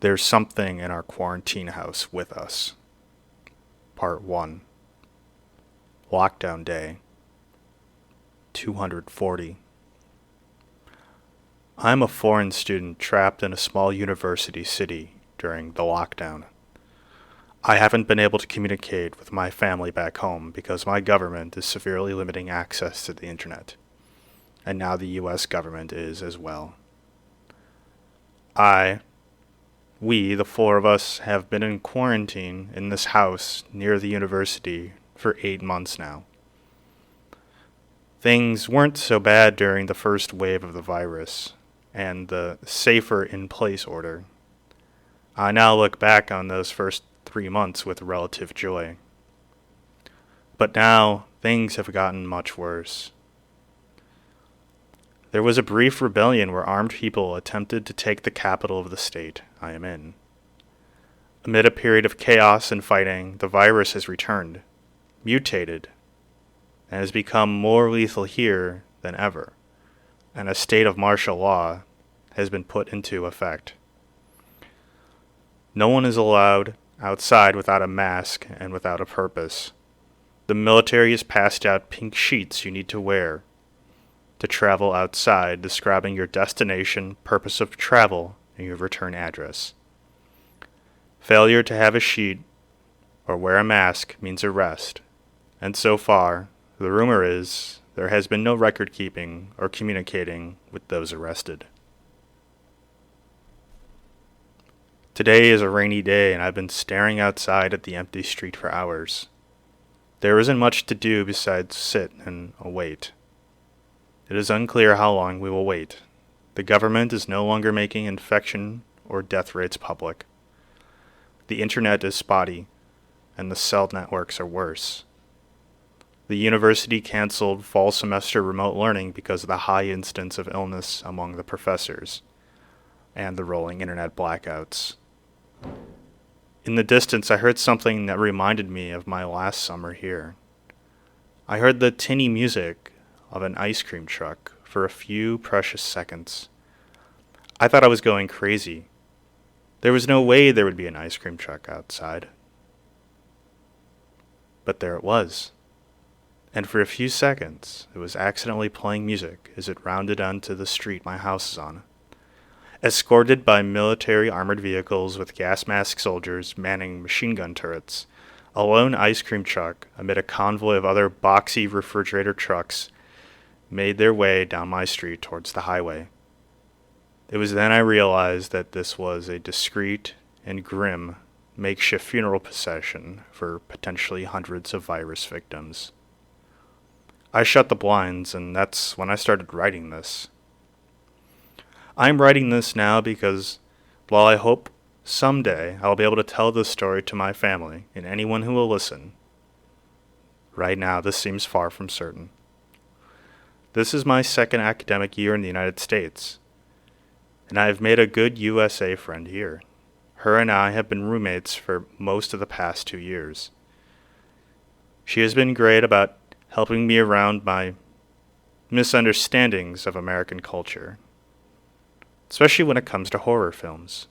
There's something in our quarantine house with us. Part 1. Lockdown Day. 240. I'm a foreign student trapped in a small university city during the lockdown. I haven't been able to communicate with my family back home because my government is severely limiting access to the internet. And now the US government is as well. We, the four of us, have been in quarantine in this house near the university for 8 months now. Things weren't so bad during the first wave of the virus and the safer in place order. I now look back on those first 3 months with relative joy. But now things have gotten much worse. There was a brief rebellion where armed people attempted to take the capital of the state I am in. Amid a period of chaos and fighting, the virus has returned, mutated, and has become more lethal here than ever, and a state of martial law has been put into effect. No one is allowed outside without a mask and without a purpose. The military has passed out pink sheets you need to wear to travel outside, describing your destination, purpose of travel, and your return address. Failure to have a sheet or wear a mask means arrest, and so far, the rumor is there has been no record keeping or communicating with those arrested. Today is a rainy day, and I've been staring outside at the empty street for hours. There isn't much to do besides sit and await. It is unclear how long we will wait. The government is no longer making infection or death rates public. The internet is spotty, and the cell networks are worse. The university canceled fall semester remote learning because of the high incidence of illness among the professors and the rolling internet blackouts. In the distance, I heard something that reminded me of my last summer here. I heard the tinny music of an ice cream truck for a few precious seconds. I thought I was going crazy. There was no way there would be an ice cream truck outside. But there it was. And for a few seconds, it was accidentally playing music as it rounded onto the street my house is on. Escorted by military armored vehicles with gas mask soldiers manning machine gun turrets, a lone ice cream truck, amid a convoy of other boxy refrigerator trucks, made their way down my street towards the highway. It was then I realized that this was a discreet and grim makeshift funeral procession for potentially hundreds of virus victims. I shut the blinds, and that's when I started writing this. I'm writing this now because, while I hope someday I'll be able to tell this story to my family and anyone who will listen, right now this seems far from certain. This is my second academic year in the United States, and I have made a good USA friend here. Her and I have been roommates for most of the past 2 years. She has been great about helping me around my misunderstandings of American culture, especially when it comes to horror films.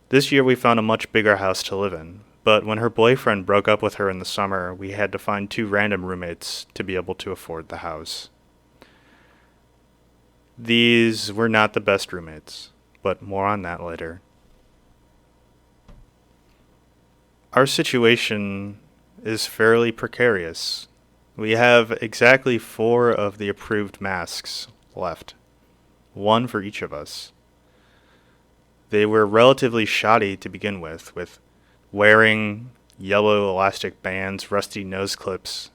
This year we found a much bigger house to live in, but when her boyfriend broke up with her in the summer, we had to find 2 random roommates to be able to afford the house. These were not the best roommates, but more on that later. Our situation is fairly precarious. We have exactly 4 of the approved masks left, 1 for each of us. They were relatively shoddy to begin with wearing yellow elastic bands, rusty nose clips,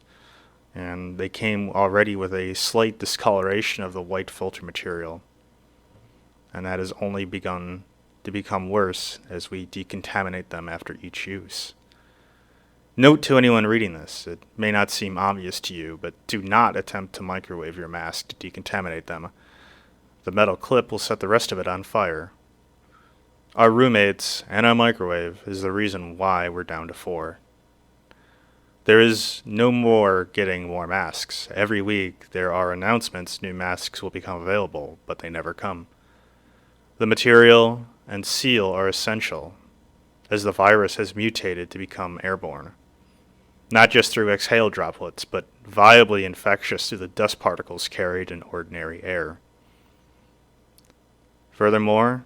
and they came already with a slight discoloration of the white filter material. And that has only begun to become worse as we decontaminate them after each use. Note to anyone reading this, it may not seem obvious to you, but do not attempt to microwave your mask to decontaminate them. The metal clip will set the rest of it on fire. Our roommates and our microwave is the reason why we're down to 4. There is no more getting more masks. Every week there are announcements new masks will become available, but they never come. The material and seal are essential, as the virus has mutated to become airborne, not just through exhale droplets, but viably infectious through the dust particles carried in ordinary air. Furthermore,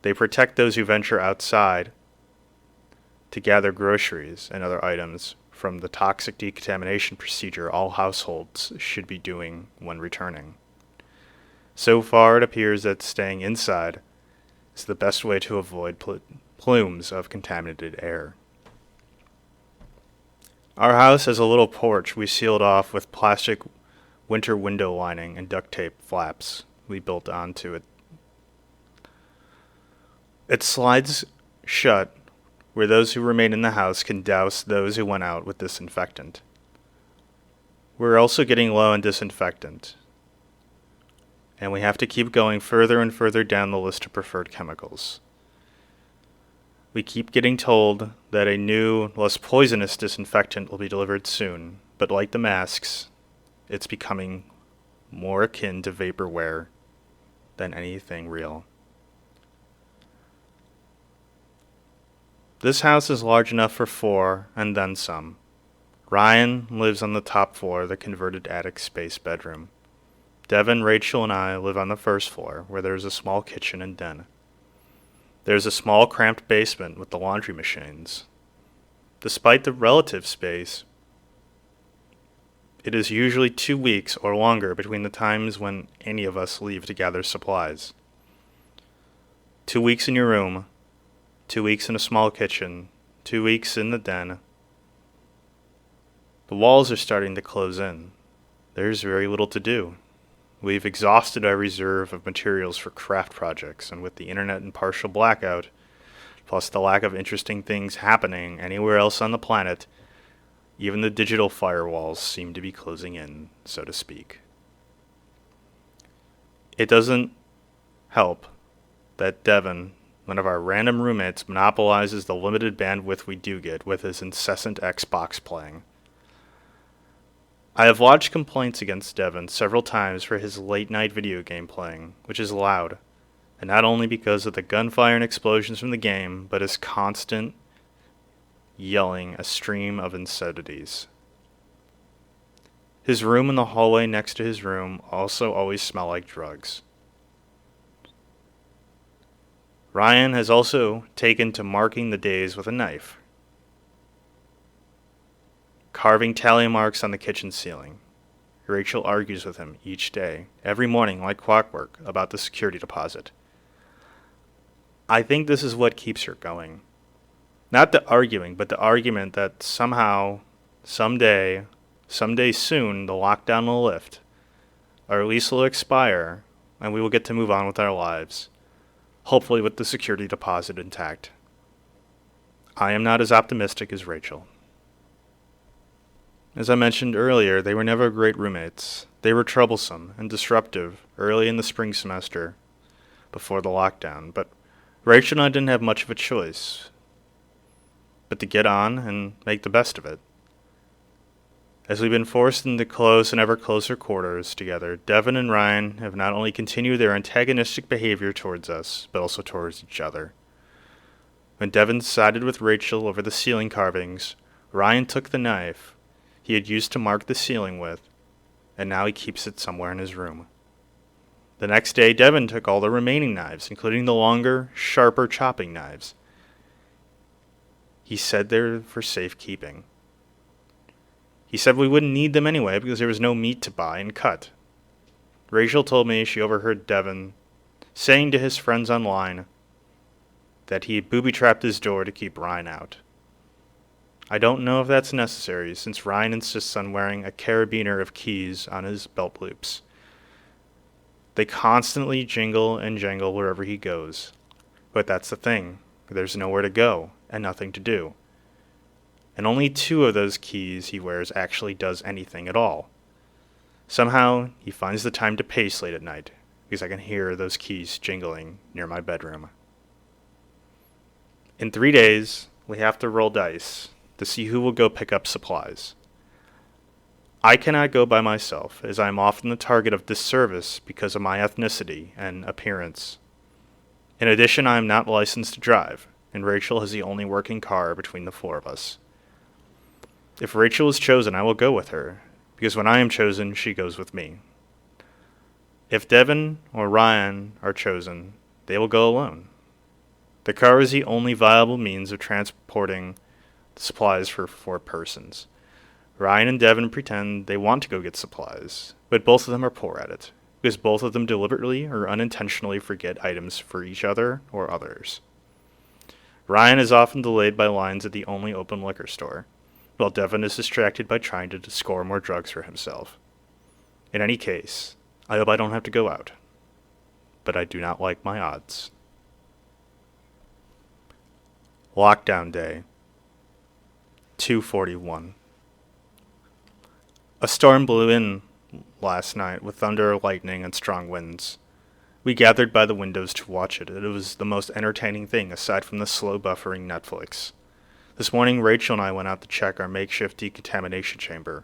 they protect those who venture outside to gather groceries and other items from the toxic decontamination procedure all households should be doing when returning. So far, it appears that staying inside is the best way to avoid plumes of contaminated air. Our house has a little porch we sealed off with plastic winter window lining and duct tape flaps we built onto it. It slides shut where those who remain in the house can douse those who went out with disinfectant. We're also getting low on disinfectant, and we have to keep going further and further down the list of preferred chemicals. We keep getting told that a new, less poisonous disinfectant will be delivered soon, but like the masks, it's becoming more akin to vaporware than anything real. This house is large enough for 4 and then some. Ryan lives on the top floor of the converted attic space bedroom. Devin, Rachel, and I live on the first floor, where there is a small kitchen and den. There is a small cramped basement with the laundry machines. Despite the relative space, it is usually 2 weeks or longer between the times when any of us leave to gather supplies. 2 weeks in your room, 2 weeks in a small kitchen, 2 weeks in the den. The walls are starting to close in. There's very little to do. We've exhausted our reserve of materials for craft projects, and with the internet in partial blackout, plus the lack of interesting things happening anywhere else on the planet, even the digital firewalls seem to be closing in, so to speak. It doesn't help that Devin, one of our random roommates, monopolizes the limited bandwidth we do get with his incessant Xbox playing. I have lodged complaints against Devin several times for his late-night video game playing, which is loud, and not only because of the gunfire and explosions from the game, but his constant yelling a stream of insanities. His room and the hallway next to his room also always smell like drugs. Ryan has also taken to marking the days with a knife, carving tally marks on the kitchen ceiling. Rachel argues with him each day, every morning like clockwork, about the security deposit. I think this is what keeps her going. Not the arguing, but the argument that somehow, someday soon, the lockdown will lift, our lease will expire, and we will get to move on with our lives, hopefully with the security deposit intact. I am not as optimistic as Rachel. As I mentioned earlier, they were never great roommates. They were troublesome and disruptive early in the spring semester before the lockdown, but Rachel and I didn't have much of a choice but to get on and make the best of it. As we've been forced into close and ever closer quarters together, Devin and Ryan have not only continued their antagonistic behavior towards us, but also towards each other. When Devin sided with Rachel over the ceiling carvings, Ryan took the knife he had used to mark the ceiling with, and now he keeps it somewhere in his room. The next day, Devin took all the remaining knives, including the longer, sharper chopping knives. He said they're for safekeeping. He said we wouldn't need them anyway because there was no meat to buy and cut. Rachel told me she overheard Devin saying to his friends online that he had booby-trapped his door to keep Ryan out. I don't know if that's necessary, since Ryan insists on wearing a carabiner of keys on his belt loops. They constantly jingle and jangle wherever he goes. But that's the thing. There's nowhere to go and nothing to do. And only 2 of those keys he wears actually does anything at all. Somehow, he finds the time to pace late at night, because I can hear those keys jingling near my bedroom. In 3 days, we have to roll dice to see who will go pick up supplies. I cannot go by myself, as I am often the target of disservice because of my ethnicity and appearance. In addition, I am not licensed to drive, and Rachel has the only working car between the four of us. If Rachel is chosen, I will go with her, because when I am chosen, she goes with me. If Devin or Ryan are chosen, they will go alone. The car is the only viable means of transporting the supplies for 4 persons. Ryan and Devin pretend they want to go get supplies, but both of them are poor at it, because both of them deliberately or unintentionally forget items for each other or others. Ryan is often delayed by lines at the only open liquor store, while Devin is distracted by trying to score more drugs for himself. In any case, I hope I don't have to go out, but I do not like my odds. Lockdown Day, 2:41. A storm blew in last night with thunder, lightning, and strong winds. We gathered by the windows to watch it. It was the most entertaining thing aside from the slow buffering Netflix. This morning, Rachel and I went out to check our makeshift decontamination chamber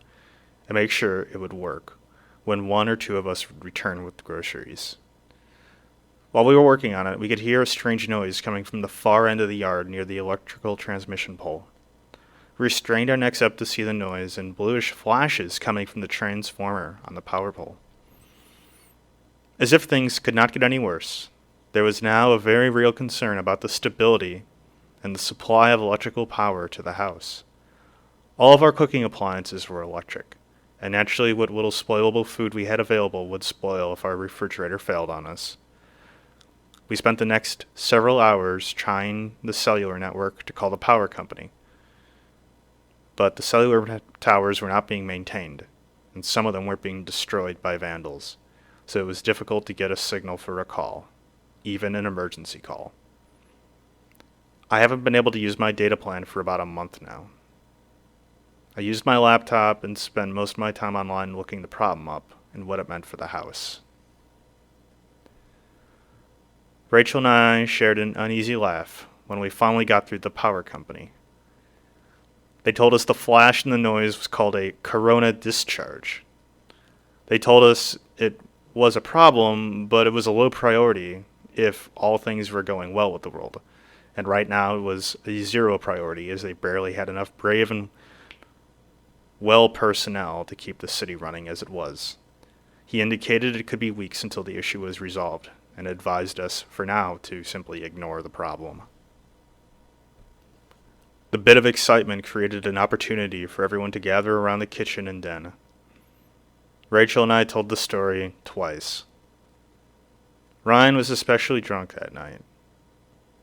and make sure it would work when 1 or 2 of us would return with the groceries. While we were working on it, we could hear a strange noise coming from the far end of the yard near the electrical transmission pole. We strained our necks up to see the noise and bluish flashes coming from the transformer on the power pole. As if things could not get any worse, there was now a very real concern about the stability and the supply of electrical power to the house. All of our cooking appliances were electric, and naturally what little spoilable food we had available would spoil if our refrigerator failed on us. We spent the next several hours trying the cellular network to call the power company. But the cellular towers were not being maintained, and some of them were being destroyed by vandals, so it was difficult to get a signal for a call, even an emergency call. I haven't been able to use my data plan for about a month now. I used my laptop and spent most of my time online looking the problem up and what it meant for the house. Rachel and I shared an uneasy laugh when we finally got through the power company. They told us the flash and the noise was called a corona discharge. They told us it was a problem, but it was a low priority if all things were going well with the world. And right now it was a 0 priority as they barely had enough brave and well personnel to keep the city running as it was. He indicated it could be weeks until the issue was resolved, and advised us for now to simply ignore the problem. The bit of excitement created an opportunity for everyone to gather around the kitchen and den. Rachel and I told the story twice. Ryan was especially drunk that night,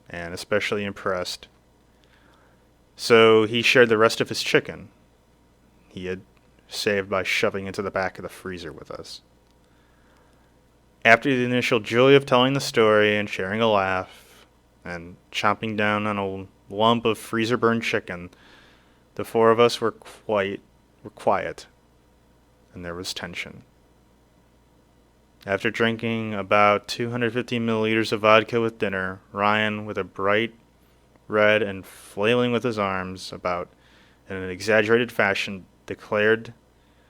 and especially impressed. So he shared the rest of his chicken he had saved by shoving into the back of the freezer with us. After the initial joy of telling the story and sharing a laugh and chomping down on a lump of freezer-burned chicken, the 4 of us were quiet, and there was tension. After drinking about 250 milliliters of vodka with dinner, Ryan, with a bright red and flailing with his arms about in an exaggerated fashion, declared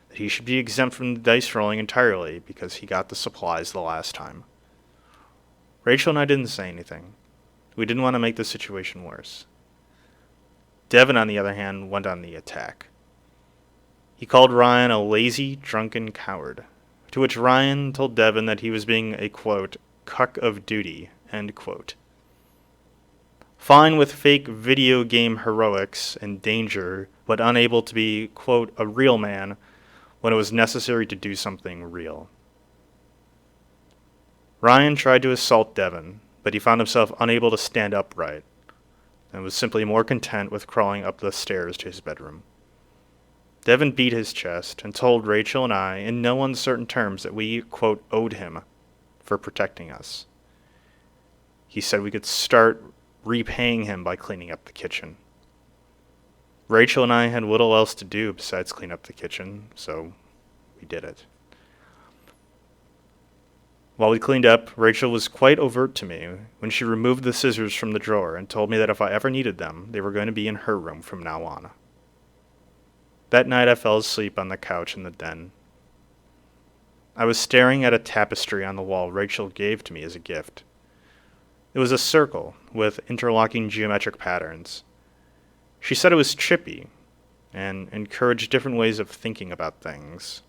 that he should be exempt from the dice rolling entirely because he got the supplies the last time. Rachel and I didn't say anything. We didn't want to make the situation worse. Devin, on the other hand, went on the attack. He called Ryan a lazy, drunken coward, to which Ryan told Devin that he was being a, quote, cuck of duty, end quote. Fine with fake video game heroics and danger, but unable to be, quote, a real man when it was necessary to do something real. Ryan tried to assault Devin, but he found himself unable to stand upright, and was simply more content with crawling up the stairs to his bedroom. Devin beat his chest and told Rachel and I in no uncertain terms that we, quote, owed him for protecting us. He said we could start repaying him by cleaning up the kitchen. Rachel and I had little else to do besides clean up the kitchen, so we did it. While we cleaned up, Rachel was quite overt to me when she removed the scissors from the drawer and told me that if I ever needed them, they were going to be in her room from now on. That night I fell asleep on the couch in the den. I was staring at a tapestry on the wall Rachel gave to me as a gift. It was a circle with interlocking geometric patterns. She said it was chippy and encouraged different ways of thinking about things.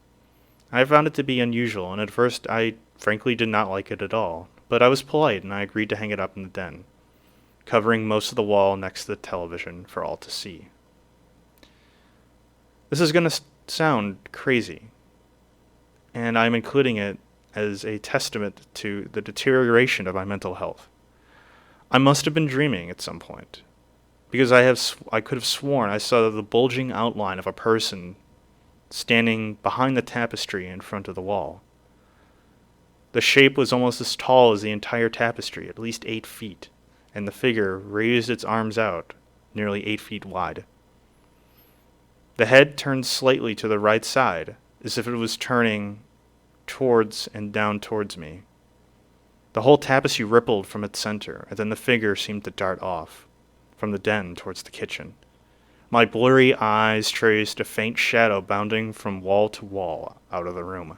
I found it to be unusual, and at first I frankly did not like it at all, but I was polite and I agreed to hang it up in the den, covering most of the wall next to the television for all to see. This is going to sound crazy, and I'm including it as a testament to the deterioration of my mental health. I must have been dreaming at some point, because I could have sworn I saw the bulging outline of a person standing behind the tapestry in front of the wall. The shape was almost as tall as the entire tapestry, at least 8 feet, and the figure raised its arms out, nearly 8 feet wide. The head turned slightly to the right side, as if it was turning towards and down towards me. The whole tapestry rippled from its center, and then the figure seemed to dart off from the den towards the kitchen. My blurry eyes traced a faint shadow bounding from wall to wall out of the room.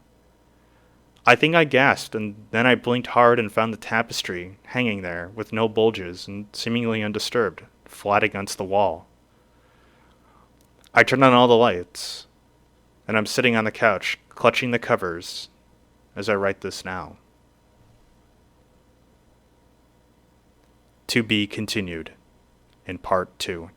I think I gasped, and then I blinked hard and found the tapestry hanging there with no bulges and seemingly undisturbed, flat against the wall. I turned on all the lights, and I'm sitting on the couch, clutching the covers as I write this now. To be continued in part 2.